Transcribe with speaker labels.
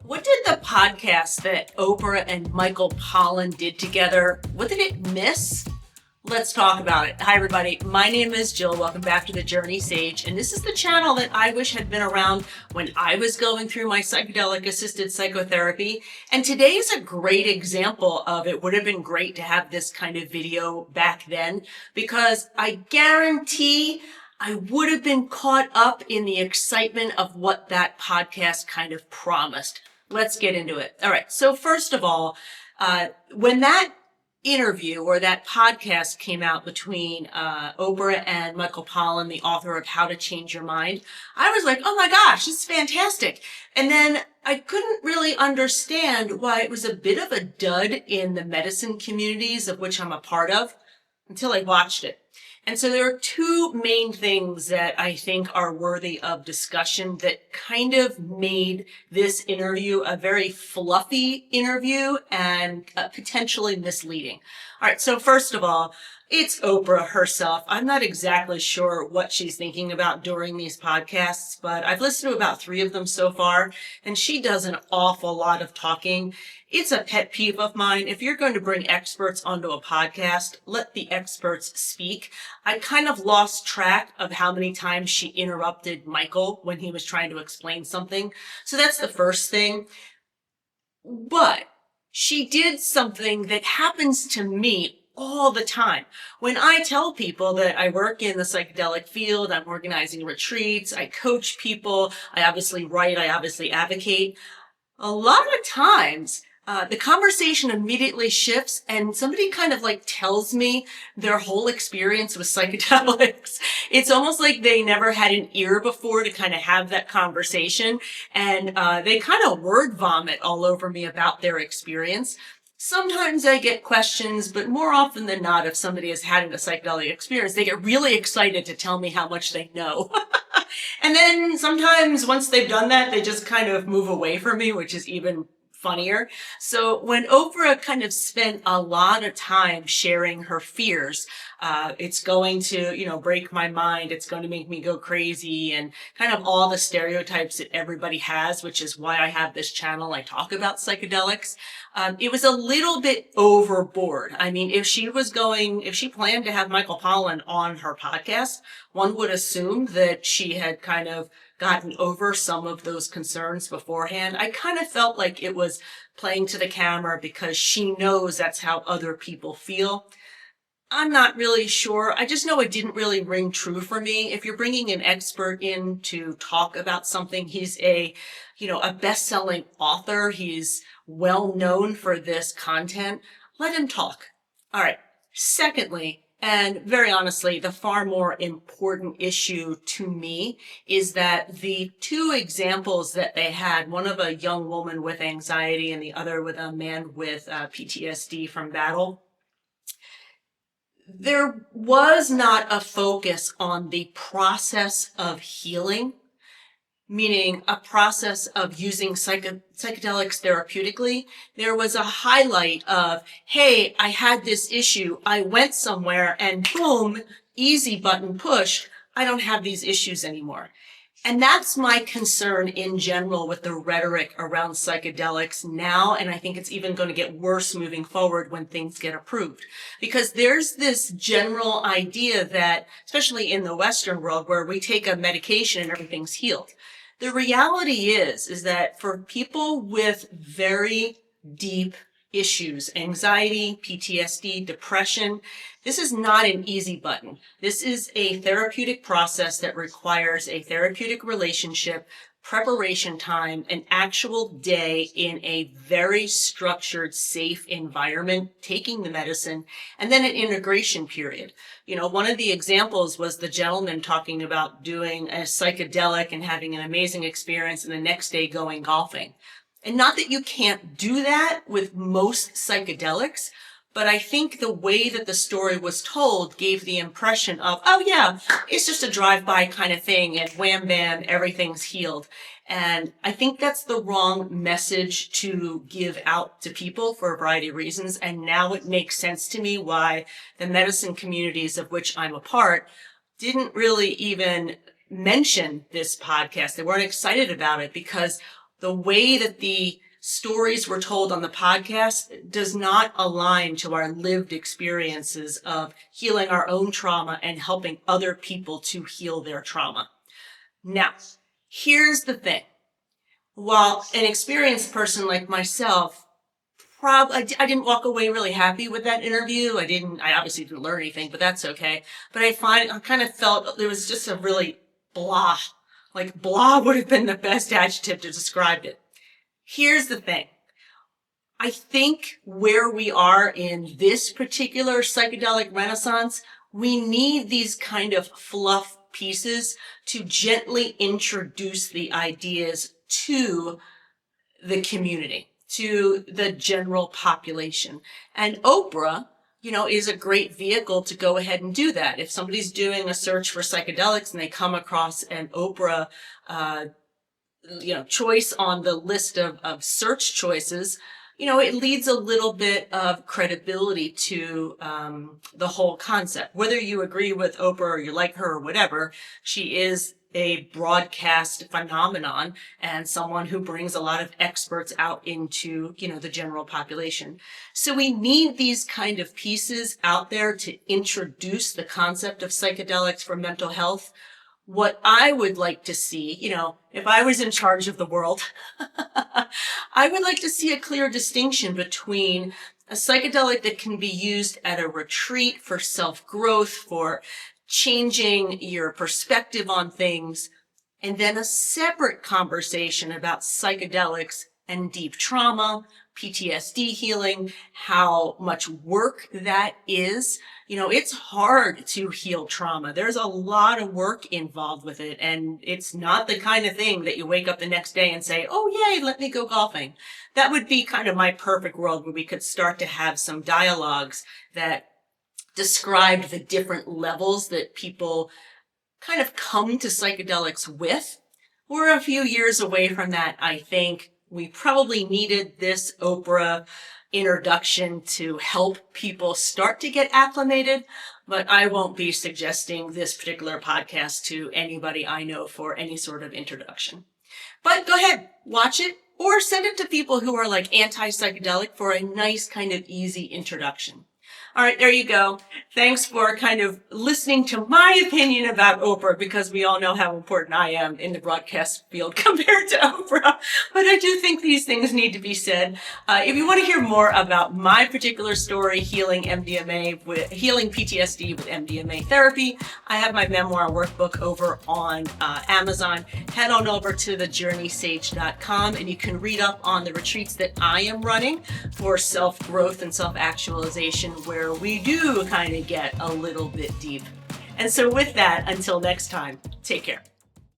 Speaker 1: What did the podcast that Oprah and Michael Pollan did together, what did it miss? Let's talk about it. Hi, everybody. My name is Jill. Welcome back to the Journey Sage. And this is the channel that I wish had been around when I was going through my psychedelic-assisted psychotherapy. And today is a great example of it. Would have been great to have this kind of video back then, because I guarantee I would have been caught up in the excitement of what that podcast kind of promised. Let's get into it. All right. So first of all, when that interview or that podcast came out between Oprah and Michael Pollan, the author of How to Change Your Mind, I was like, oh my gosh, this is fantastic. And then I couldn't really understand why it was a bit of a dud in the medicine communities of which I'm a part of until I watched it. And so there are two main things that I think are worthy of discussion that kind of made this interview a very fluffy interview and potentially misleading. All right, so first of all, it's Oprah herself. I'm not exactly sure what she's thinking about during these podcasts, but I've listened to about 3 of them so far, and she does an awful lot of talking. It's a pet peeve of mine. If you're going to bring experts onto a podcast, let the experts speak. I kind of lost track of how many times she interrupted Michael when he was trying to explain something. So that's the first thing. But she did something that happens to me all the time. When I tell people that I work in the psychedelic field, I'm organizing retreats, I coach people, I obviously write, I obviously advocate, a lot of times the conversation immediately shifts and somebody kind of like tells me their whole experience with psychedelics. It's almost like they never had an ear before to kind of have that conversation, and they kind of word vomit all over me about their experience. Sometimes I get questions, but more often than not, if somebody has had a psychedelic experience, they get really excited to tell me how much they know. And then sometimes once they've done that, they just kind of move away from me, which is even funnier. So when Oprah kind of spent a lot of time sharing her fears, it's going to, break my mind. It's going to make me go crazy, and kind of all the stereotypes that everybody has, which is why I have this channel. I talk about psychedelics. It was a little bit overboard. I mean, if she planned to have Michael Pollan on her podcast, one would assume that she had kind of gotten over some of those concerns beforehand. I kind of felt like it was playing to the camera because she knows that's how other people feel. I'm not really sure. I just know it didn't really ring true for me. If you're bringing an expert in to talk about something, he's a best-selling author. He's well known for this content. Let him talk. All right. Secondly, and very honestly, the far more important issue to me is that the 2 examples that they had, one of a young woman with anxiety and the other with a man with PTSD from battle, there was not a focus on the process of healing, meaning a process of using psychedelics therapeutically. There was a highlight of, hey, I had this issue, I went somewhere, and boom, easy button push, I don't have these issues anymore. And that's my concern in general with the rhetoric around psychedelics now, and I think it's even going to get worse moving forward when things get approved. Because there's this general idea that, especially in the Western world, where we take a medication and everything's healed. The reality is that for people with very deep issues, anxiety, PTSD, depression, this is not an easy button. This is a therapeutic process that requires a therapeutic relationship, preparation time, an actual day in a very structured, safe environment, taking the medicine, and then an integration period. One of the examples was the gentleman talking about doing a psychedelic and having an amazing experience and the next day going golfing. And not that you can't do that with most psychedelics, but I think the way that the story was told gave the impression of, oh yeah, it's just a drive-by kind of thing, and wham bam, everything's healed. And I think that's the wrong message to give out to people for a variety of reasons. And now it makes sense to me why the medicine communities of which I'm a part didn't really even mention this podcast. They weren't excited about it because the way that the stories were told on the podcast does not align to our lived experiences of healing our own trauma and helping other people to heal their trauma. Now, here's the thing. While an experienced person like myself, I didn't walk away really happy with that interview. I obviously didn't learn anything, but that's okay. But I kind of felt there was just a really blah. Like blah would have been the best adjective to describe it. Here's the thing. I think where we are in this particular psychedelic renaissance, we need these kind of fluff pieces to gently introduce the ideas to the community, to the general population. And Oprah, is a great vehicle to go ahead and do that. If somebody's doing a search for psychedelics and they come across an Oprah choice on the list of search choices, it leads a little bit of credibility to the whole concept. Whether you agree with Oprah or you like her or whatever, she is a broadcast phenomenon and someone who brings a lot of experts out into, the general population. So we need these kind of pieces out there to introduce the concept of psychedelics for mental health. What I would like to see, if I was in charge of the world, I would like to see a clear distinction between a psychedelic that can be used at a retreat for self-growth, for changing your perspective on things, and then a separate conversation about psychedelics and deep trauma, PTSD healing, how much work that is. It's hard to heal trauma. There's a lot of work involved with it, and it's not the kind of thing that you wake up the next day and say, oh, yay, let me go golfing. That would be kind of my perfect world where we could start to have some dialogues that described the different levels that people kind of come to psychedelics with. We're a few years away from that, I think. We probably needed this Oprah introduction to help people start to get acclimated, but I won't be suggesting this particular podcast to anybody I know for any sort of introduction. But go ahead, watch it, or send it to people who are like anti-psychedelic for a nice kind of easy introduction. All right, there you go. Thanks for kind of listening to my opinion about Oprah, because we all know how important I am in the broadcast field compared to Oprah. But I do think these things need to be said. If you want to hear more about my particular story, healing PTSD with MDMA therapy, I have my memoir workbook over on Amazon. Head on over to thejourneysage.com and you can read up on the retreats that I am running for self-growth and self-actualization, where we do kind of get a little bit deep. And so with that, until next time, take care.